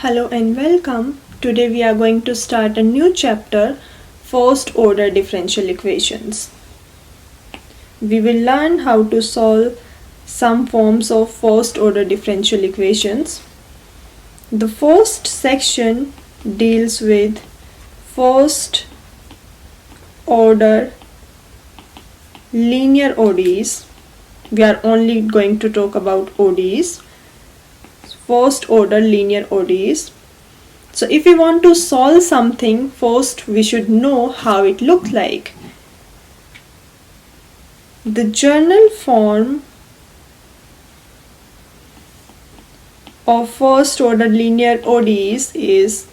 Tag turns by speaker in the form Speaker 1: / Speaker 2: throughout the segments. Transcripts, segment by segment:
Speaker 1: Hello and welcome. Today we are going to start a new chapter, first order differential equations. We will learn how to solve some forms of first order differential equations. The first section deals with first order linear ODEs. We are only going to talk about ODEs. First order linear ODEs. So if we want to solve something, first we should know how it looks like. The general form of first order linear ODEs is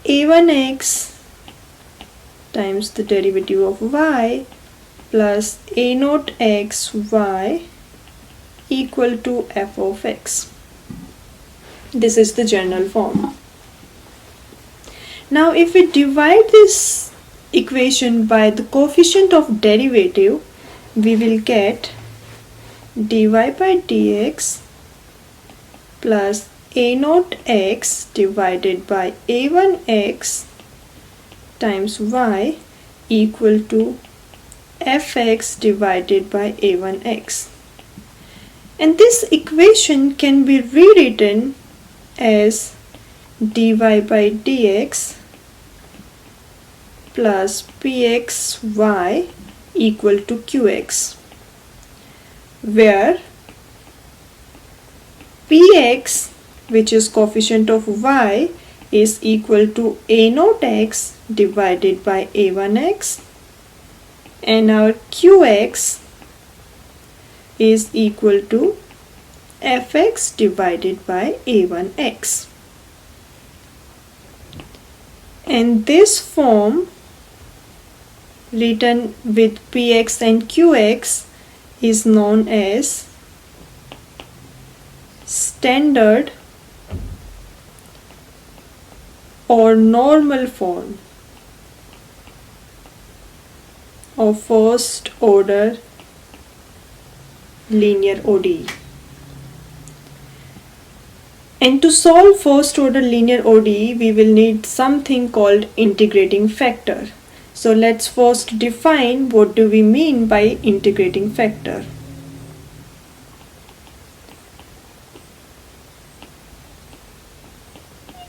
Speaker 1: a1x times the derivative of y plus a0xy equal to f of x. This is the general form. Now if we divide this equation by the coefficient of derivative, we will get dy by dx plus a0x divided by a1x times y equal to fx divided by a1x. And this equation can be rewritten as dy by dx plus pxy equal to qx, where px, which is coefficient of y, is equal to a0x divided by a1x, and our qx is equal to fx divided by a1x. And this form written with px and qx is known as standard or normal form of first order linear ODE. And to solve first order linear ODE, we will need something called integrating factor. So let's first define what do we mean by integrating factor.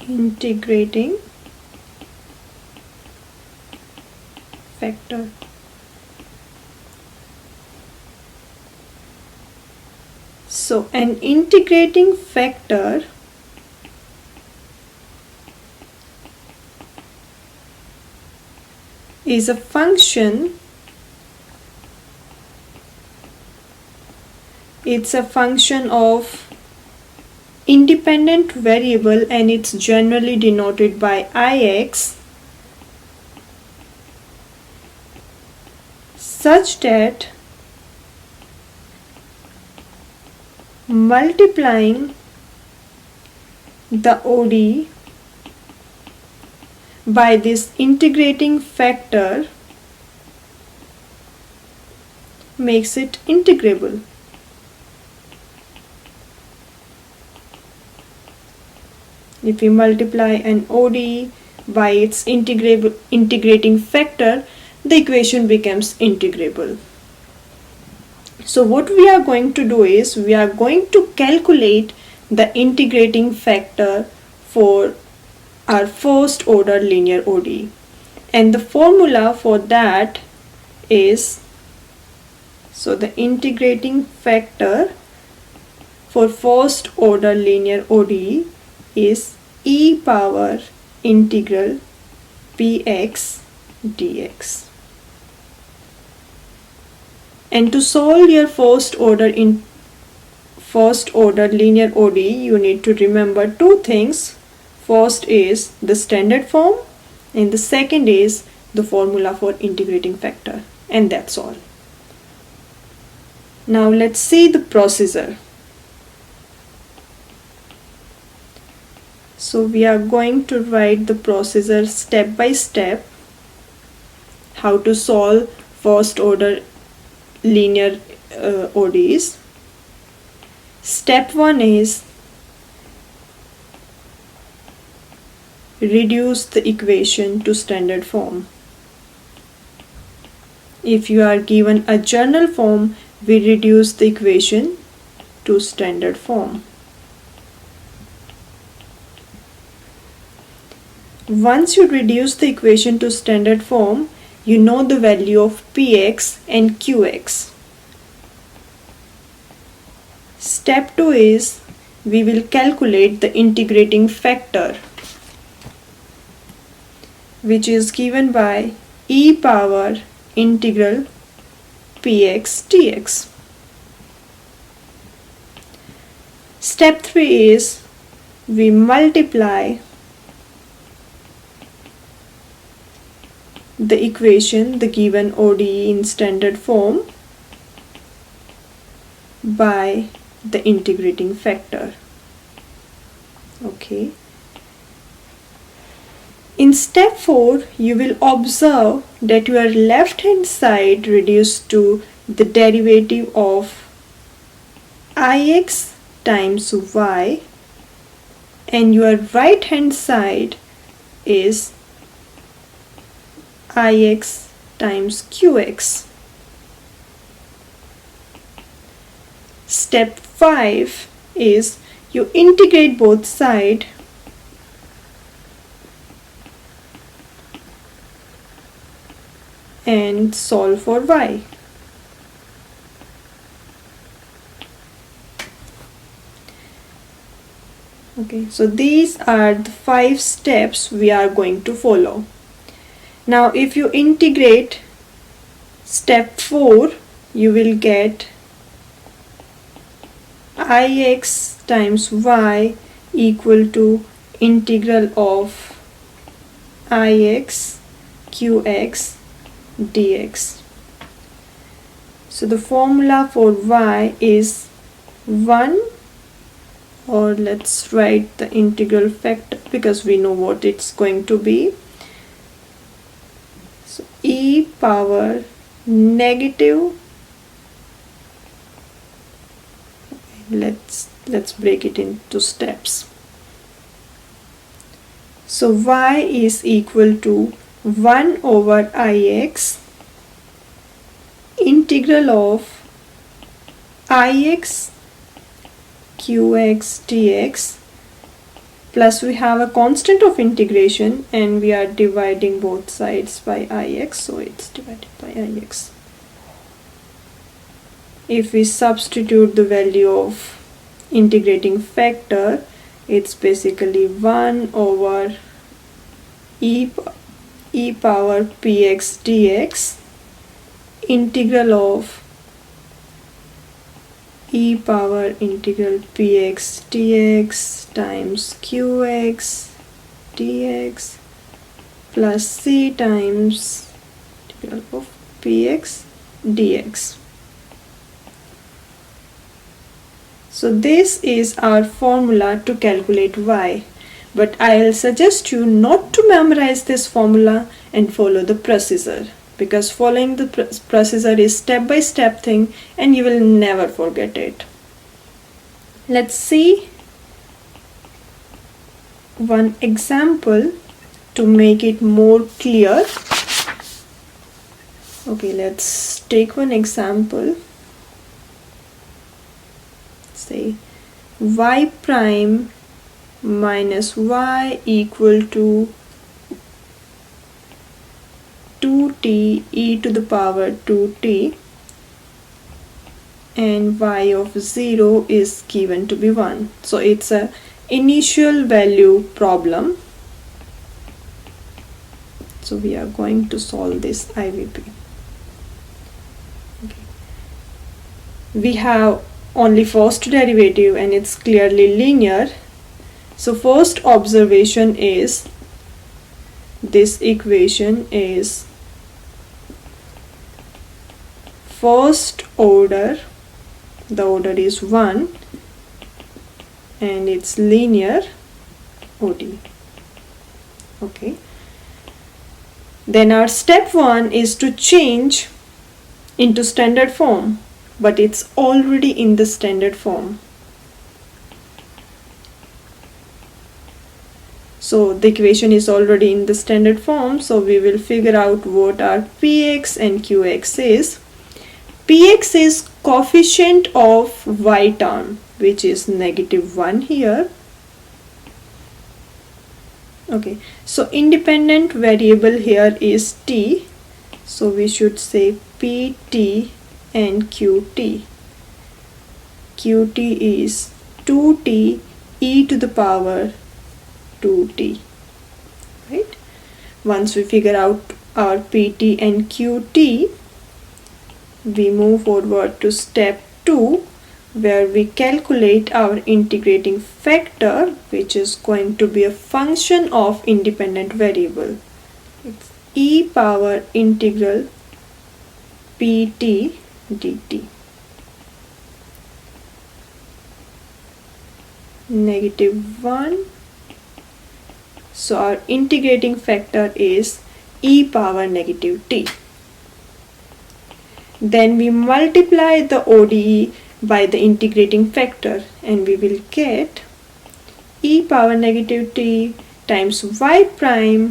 Speaker 1: Integrating factor. So an integrating factor is a function. It's a function of independent variable and it's generally denoted by ix, such that multiplying the ODE by this integrating factor makes it integrable. If we multiply an ODE by its integrating factor, the equation becomes integrable. So what we are going to do is we are going to calculate the integrating factor for our first order linear ODE, and the formula for that is, so the integrating factor for first order linear ODE is e power integral px dx. And to solve your first order linear ODE, you need to remember two things. First is the standard form and the second is the formula for integrating factor, and that's all. Now let's see the procedure. So we are going to write the procedure step by step, how to solve first order linear ODEs. Step 1 is reduce the equation to standard form. If you are given a journal form, we reduce the equation to standard form. Once you reduce the equation to standard form, you know the value of Px and Qx. Step 2 is we will calculate the integrating factor, which is given by e power integral Px dx. Step 3 is we multiply the equation, the given ODE in standard form, by the integrating factor. Okay. In step 4, you will observe that your left hand side reduced to the derivative of ix times y, and your right hand side is ix times qx. Step 5 is you integrate both sides and solve for y. Okay, so these are the 5 steps we are going to follow. Now if you integrate step 4, you will get ix times y equal to integral of ix qx dx. So the formula for y is 1, or let's write the integral factor because we know what it's going to be. So e power negative, let's break it into steps. So y is equal to 1 over ix integral of ix qx dx, plus we have a constant of integration and we are dividing both sides by ix, so it's divided by ix. If we substitute the value of integrating factor, it's basically 1 over e power px dx integral of e power integral px dx times qx dx plus c times integral of px dx. So this is our formula to calculate y, but I'll suggest you not to memorize this formula and follow the procedure, because following the procedure is step-by-step thing and you will never forget it. Let's see one example to make it more clear. Okay, let's take one example. Say y prime minus y equal to 2t e to the power 2t, and y of 0 is given to be 1. So it's a initial value problem. So we are going to solve this IVP. Okay. We have only first derivative and it's clearly linear. So first observation is this equation is first order, the order is 1 and it's linear ODE. Okay. Then our step 1 is to change into standard form, but it's already in the standard form. So the equation is already in the standard form, so we will figure out what our px and qx is. Px is coefficient of y term, which is -1 here. Okay, so independent variable here is t, so we should say pt and qt. Qt is 2t e to the power 2t, right? Once we figure out our pt and qt, we move forward to step 2, where we calculate our integrating factor, which is going to be a function of independent variable. It's e power integral pt dt. -1. So our integrating factor is e power -t. Then we multiply the ODE by the integrating factor, and we will get e power -t times y prime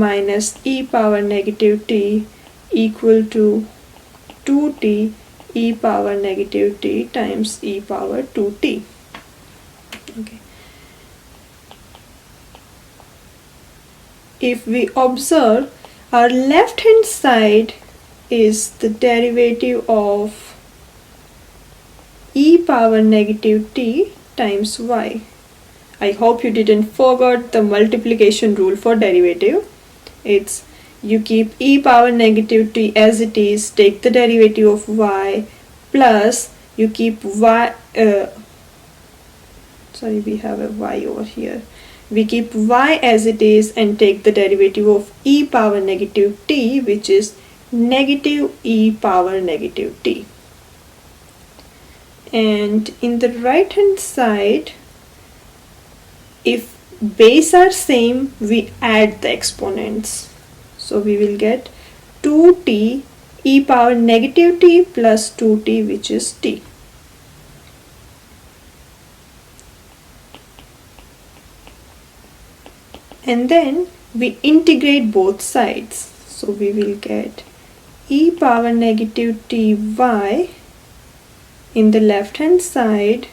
Speaker 1: minus e power -t equal to 2t e power -t times e power 2t. Okay. If we observe, our left hand side is the derivative of e power -t times y. I hope you didn't forget the multiplication rule for derivative. It's you keep e power -t as it is, take the derivative of y, plus you keep y, sorry, we have a y over here. We keep y as it is and take the derivative of e power -t, which is -e power -t. And in the right hand side, if base are same, we add the exponents. So we will get 2t e power -t plus 2t, which is t. And then we integrate both sides. So we will get e power -ty in the left hand side,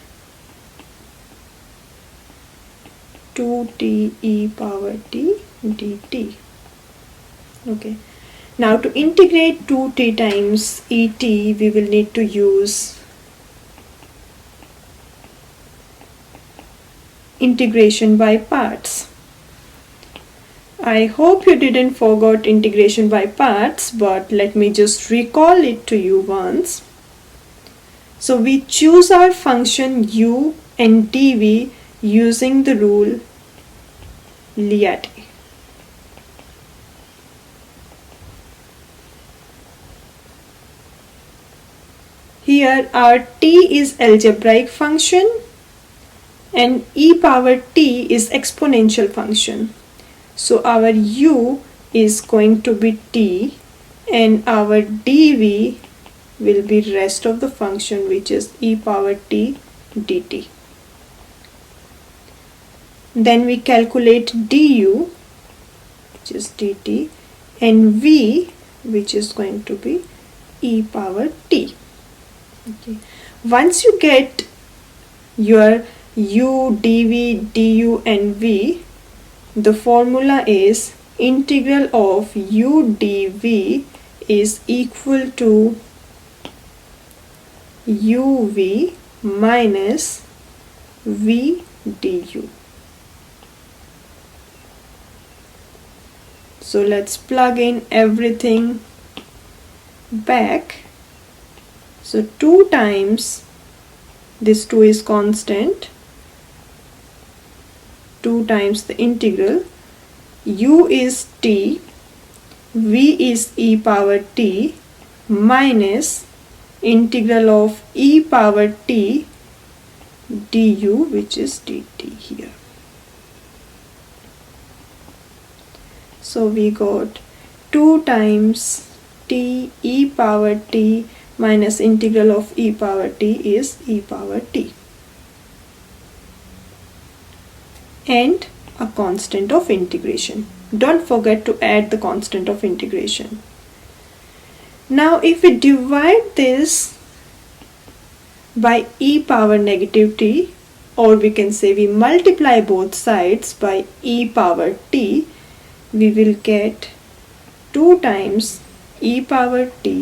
Speaker 1: 2t e power t dt. Okay. Now to integrate 2t times et, we will need to use integration by parts. I hope you didn't forget integration by parts, but let me just recall it to you once. So we choose our function u and dv using the rule Liati. Here our t is algebraic function and e power t is exponential function. So our u is going to be t and our dv will be rest of the function, which is e power t dt. Then we calculate du, which is dt, and v, which is going to be e power t. Okay. Once you get your u, dv, du and v, the formula is integral of u dv is equal to uv minus v du. So let's plug in everything back. So 2 times, this 2 is constant, 2 times the integral, u is t, v is e power t minus integral of e power t du, which is dt here. So we got 2 times t e power t minus integral of e power t is e power t. And a constant of integration. Don't forget to add the constant of integration. Now if we divide this by e power negative t, or we can say we multiply both sides by e power t, we will get 2 times e power t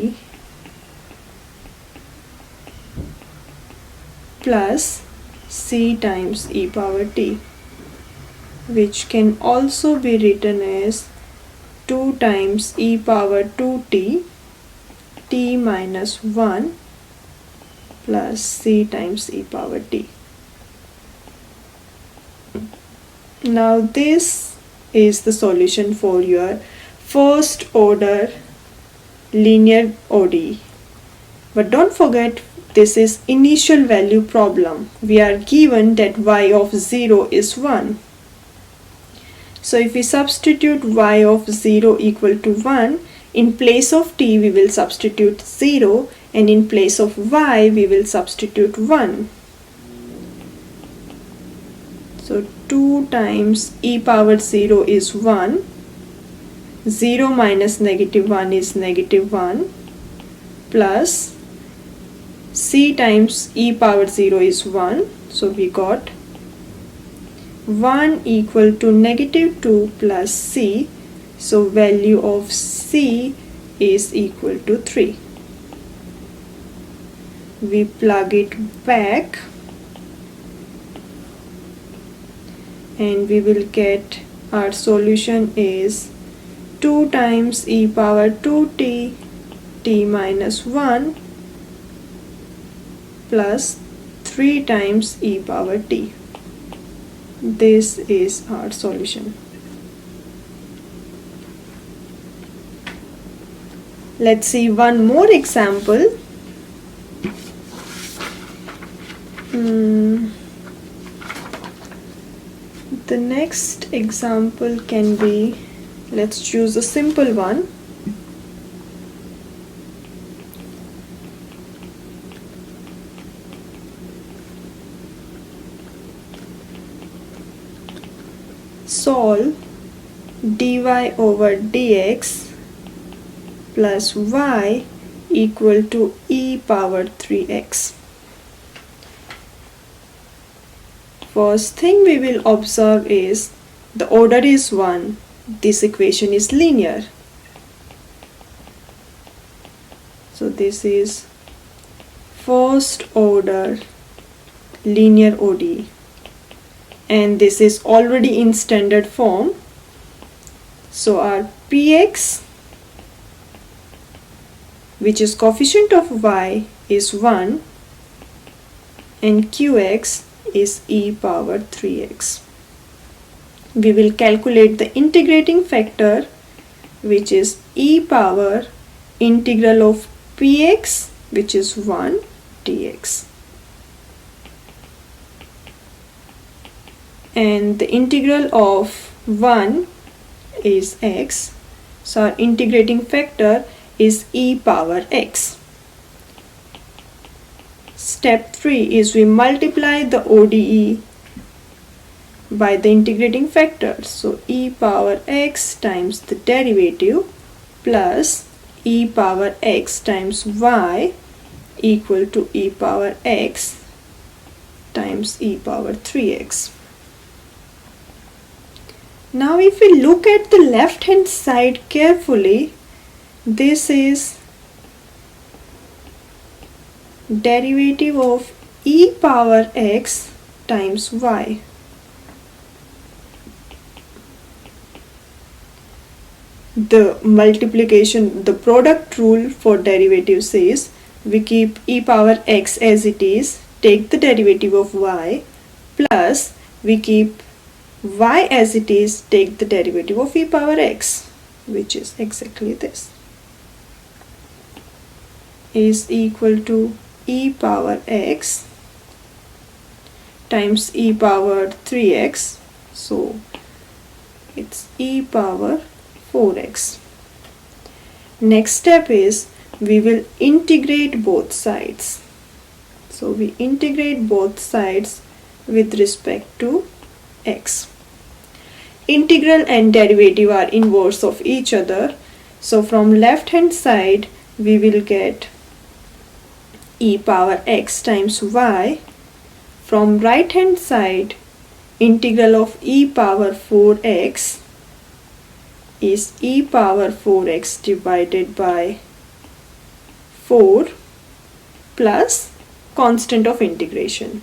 Speaker 1: plus c times e power t, which can also be written as 2 times e power 2t t minus 1 plus c times e power t. Now this is the solution for your first order linear ODE. But don't forget, this is initial value problem. We are given that y of 0 is 1. So if we substitute y of 0 equal to 1, in place of t we will substitute 0, and in place of y we will substitute 1. So 2 times e power 0 is 1. 0 minus negative 1 is negative 1, plus c times e power 0 is 1. So we got 1 equal to negative 2 plus c. So value of c is equal to 3. We plug it back and we will get our solution is 2 times e power 2t t minus 1 plus 3 times e power t. This is our solution. Let's see one more example. The next example can be, let's choose a simple one. Solve dy over dx plus y equal to e power 3x. First thing we will observe is the order is 1. This equation is linear. So this is first order linear ODE. And this is already in standard form. So our px, which is coefficient of y, is 1, and qx is e power 3x. We will calculate the integrating factor, which is e power integral of px, which is 1, dx. And the integral of 1 is x, so our integrating factor is e power x. Step 3 is we multiply the ODE by the integrating factor. So e power x times the derivative plus e power x times y equal to e power x times e power 3x. Now if we look at the left hand side carefully, this is derivative of e power x times y. The multiplication, the product rule for derivative says we keep e power x as it is, take the derivative of y, plus we keep y as it is, take the derivative of e power x, which is exactly this, is equal to e power x times e power 3x, so it's e power 4x. Next step is we will integrate both sides. So we integrate both sides with respect to x. integral and derivative are inverse of each other. So from left hand side we will get e power x times y. From right hand side, integral of e power 4x is e power 4x divided by 4 plus constant of integration.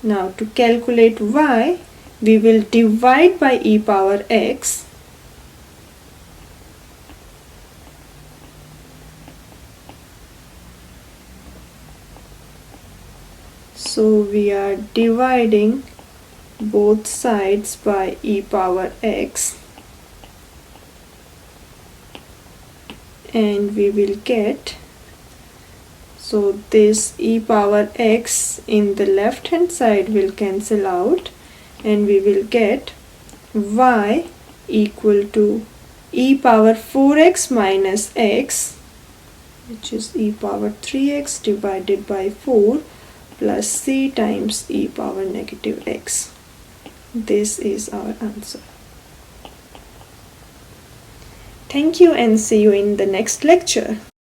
Speaker 1: Now to calculate y, we will divide by e power x. So we are dividing both sides by e power x, and we will get, so this e power x in the left hand side will cancel out, and we will get y equal to e power 4x minus x, which is e power 3x divided by 4 plus c times e power negative x. This is our answer. Thank you and see you in the next lecture.